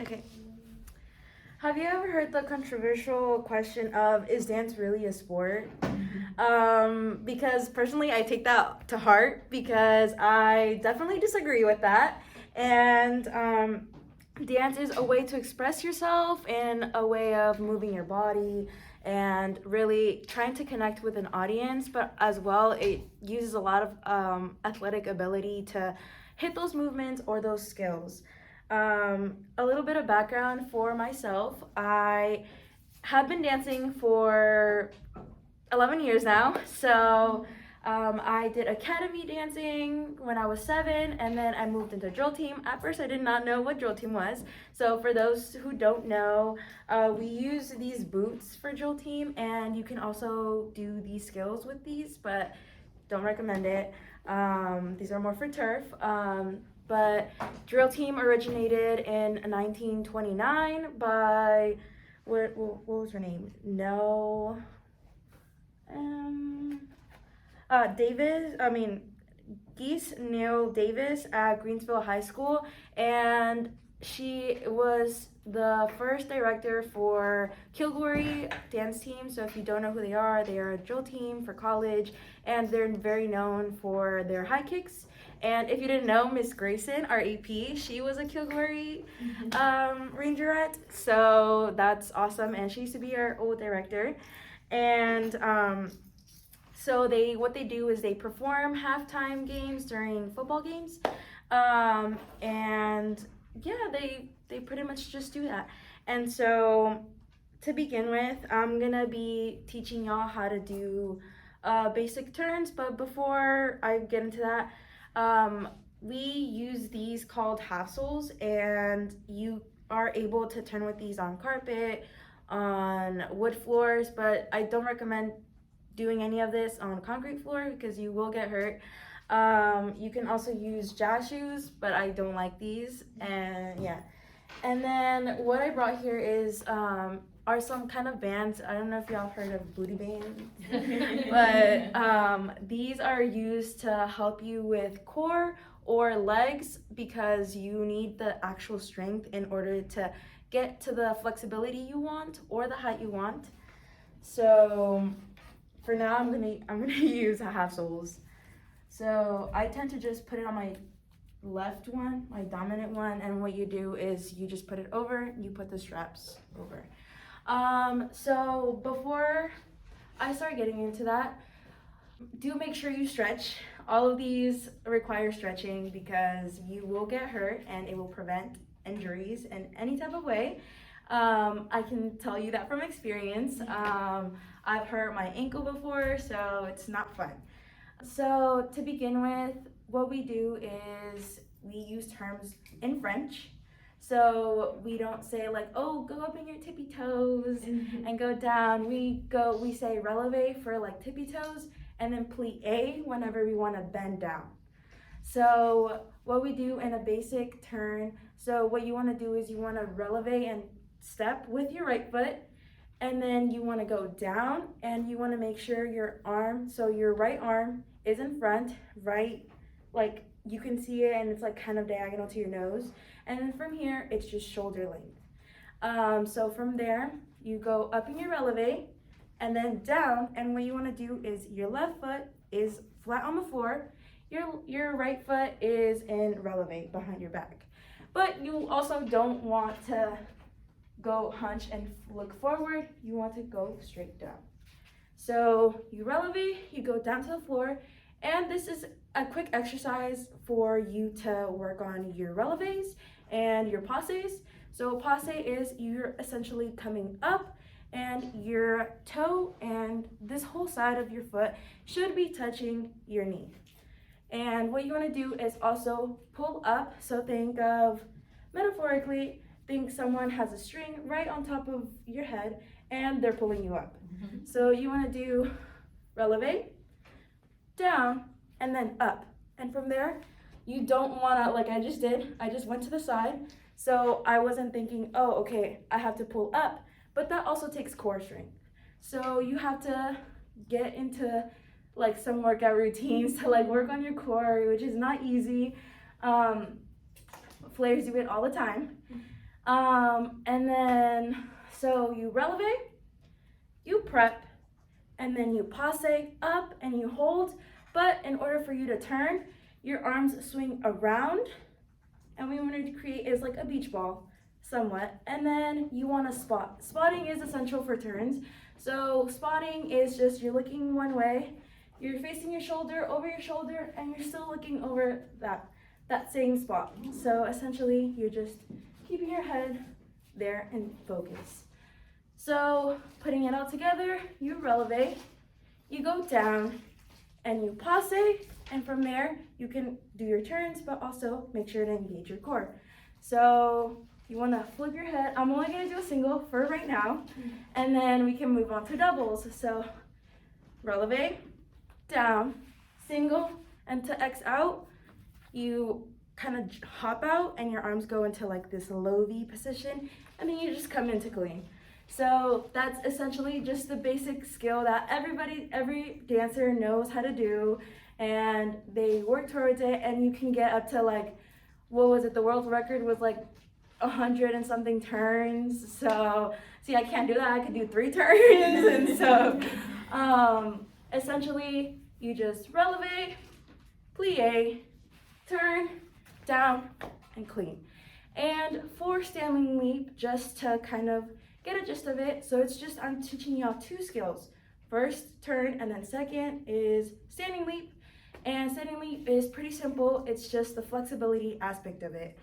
Okay. Have you ever heard the controversial question of, is dance really a sport? Because personally, I take that to heart because I definitely disagree with that. And dance is a way to express yourself and a way of moving your body and really trying to connect with an audience, but as well, it uses a lot of athletic ability to hit those movements or those skills. A little bit of background for myself. I have been dancing for 11 years now. So I did academy dancing when I was 7, and then I moved into drill team. At first, I did not know what drill team was. So for those who don't know, we use these boots for drill team, and you can also do these skills with these, but don't recommend it. These are more for turf. But drill team originated in 1929 by, what was her name? No. Davis, Geese Neil Davis at Greensville High School, and she was the first director for Kilgore dance team. So if you don't know who they are a drill team for college, and they're very known for their high kicks. And if you didn't know, Miss Grayson, our AP, she was a Kilgore Rangerette, so that's awesome. And she used to be our old director. And so what they do is they perform halftime games during football games, and yeah, they pretty much just do that. And so to begin with, I'm gonna be teaching y'all how to do basic turns. But before I get into that, we use these called half soles, and you are able to turn with these on carpet, on wood floors, but I don't recommend doing any of this on a concrete floor because you will get hurt. You can also use jazz shoes, but I don't like these. And yeah. And then what I brought here is are some kind of bands. I don't know if y'all heard of booty bands, but these are used to help you with core or legs because you need the actual strength in order to get to the flexibility you want or the height you want. So for now, I'm gonna use half soles. So I tend to just put it on my left one, my dominant one, and what you do is you just put it over, you put the straps over. So before I start getting into that, do make sure you stretch. All of these require stretching because you will get hurt and it will prevent injuries in any type of way. I can tell you that from experience. I've hurt my ankle before, so it's not fun. So to begin with, what we do is we use terms in French. So we don't say like, oh, go up in your tippy toes and go down. We say releve for like tippy toes, and then plie whenever we want to bend down. So what we do in a basic turn, so what you want to do is you want to releve and step with your right foot, and then you want to go down and you want to make sure your arm, so your right arm is in front, right, like you can see it and it's like kind of diagonal to your nose, and then from here it's just shoulder length. So from there you go up in your releve and then down, and what you want to do is your left foot is flat on the floor, your right foot is in releve behind your back, but you also don't want to go hunch and look forward, you want to go straight down. So you releve, you go down to the floor, and this is a quick exercise for you to work on your releves and your passes. So passe is you're essentially coming up and your toe and this whole side of your foot should be touching your knee. And what you want to do is also pull up, so think of, metaphorically, think someone has a string right on top of your head and they're pulling you up. So you want to do releve, down, and then up. And from there, you don't want to, like I just did, I just went to the side. So I wasn't thinking, oh, okay, I have to pull up, but that also takes core strength. So you have to get into like some workout routines to like work on your core, which is not easy. Flares do it all the time. And then, so you releve, you prep, and then you passe up and you hold. But in order for you to turn, your arms swing around. And we wanted to create is like a beach ball, somewhat. And then you want to spot. Spotting is essential for turns. So spotting is just you're looking one way, you're facing your shoulder, over your shoulder, and you're still looking over that same spot. So essentially, you're just keeping your head there and focus. So putting it all together, you releve, you go down, and you passe, and from there, you can do your turns, but also make sure to engage your core. So you want to flip your head. I'm only going to do a single for right now, and then we can move on to doubles. So releve, down, single, and to X out, you kind of hop out and your arms go into like this low V position, and then you just come into clean. So that's essentially just the basic skill that every dancer knows how to do, and they work towards it, and you can get up to like, what was it, the world record was like 100 and something turns. So see, I can't do that. I could do 3 turns. And so essentially you just releve, plie, turn, down, and clean. And for standing leap, just to kind of get a gist of it, so it's just I'm teaching y'all 2 skills. First, turn, and then second is standing leap. And standing leap is pretty simple. It's just the flexibility aspect of it.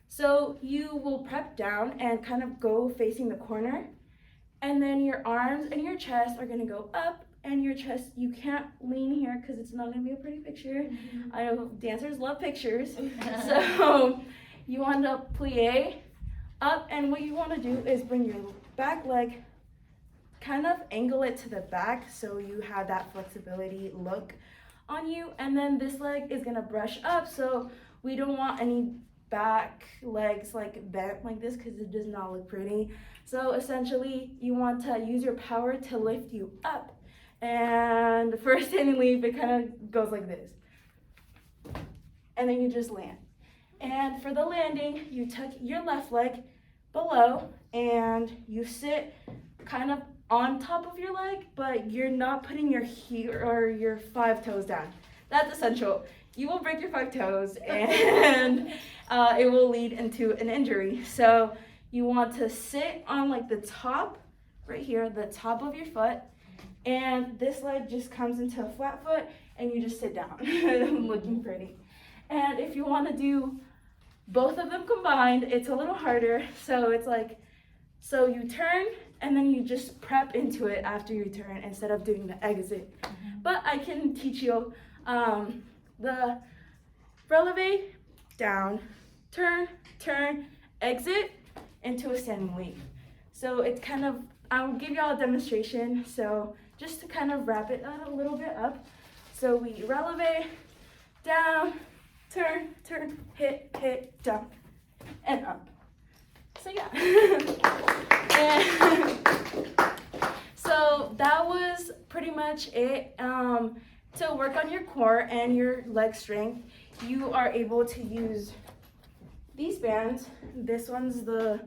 So you will prep down and kind of go facing the corner, and then your arms and your chest are gonna go up, and your chest, you can't lean here because it's not gonna be a pretty picture. I know dancers love pictures. So you want to plie up, and what you want to do is bring your back leg, kind of angle it to the back so you have that flexibility look on you, and then this leg is gonna brush up, so we don't want any back legs like bent like this because it does not look pretty. So essentially you want to use your power to lift you up, and for a standing leap it kind of goes like this, and then you just land. And for the landing, you tuck your left leg below and you sit kind of on top of your leg, but you're not putting your heel or your 5 toes down. That's essential. You will break your 5 toes and it will lead into an injury. So you want to sit on like the top, right here, the top of your foot, and this leg just comes into a flat foot and you just sit down, looking pretty. And if you want to do both of them combined, it's a little harder. So it's like, so you turn and then you just prep into it after you turn instead of doing the exit. But I can teach you the releve, down, turn, turn, exit into a standing leap. So it's kind of, I'll give y'all a demonstration. So just to kind of wrap it a little bit up. So we releve, down, turn, turn, hit, down, and up. So yeah. And so that was pretty much it. To work on your core and your leg strength, you are able to use these bands. This one's I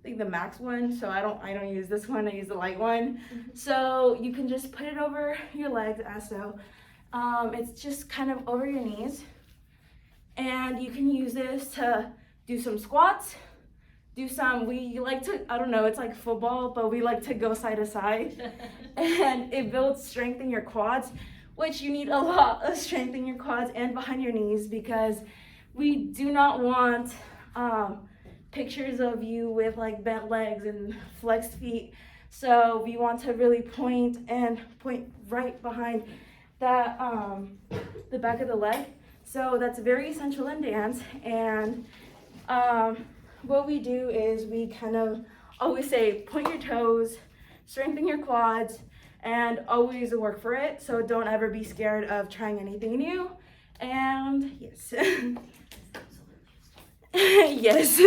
think the max one, so I don't use this one, I use the light one. So you can just put it over your legs as so. It's just kind of over your knees. And you can use this to do some squats, we like to, I don't know, it's like football, but we like to go side to side. And it builds strength in your quads, which you need a lot of strength in your quads and behind your knees, because we do not want pictures of you with like bent legs and flexed feet. So we want to really point right behind that, the back of the leg. So that's very essential in dance. And what we do is we kind of always say, point your toes, strengthen your quads, and always work for it. So don't ever be scared of trying anything new. And yes. Yes.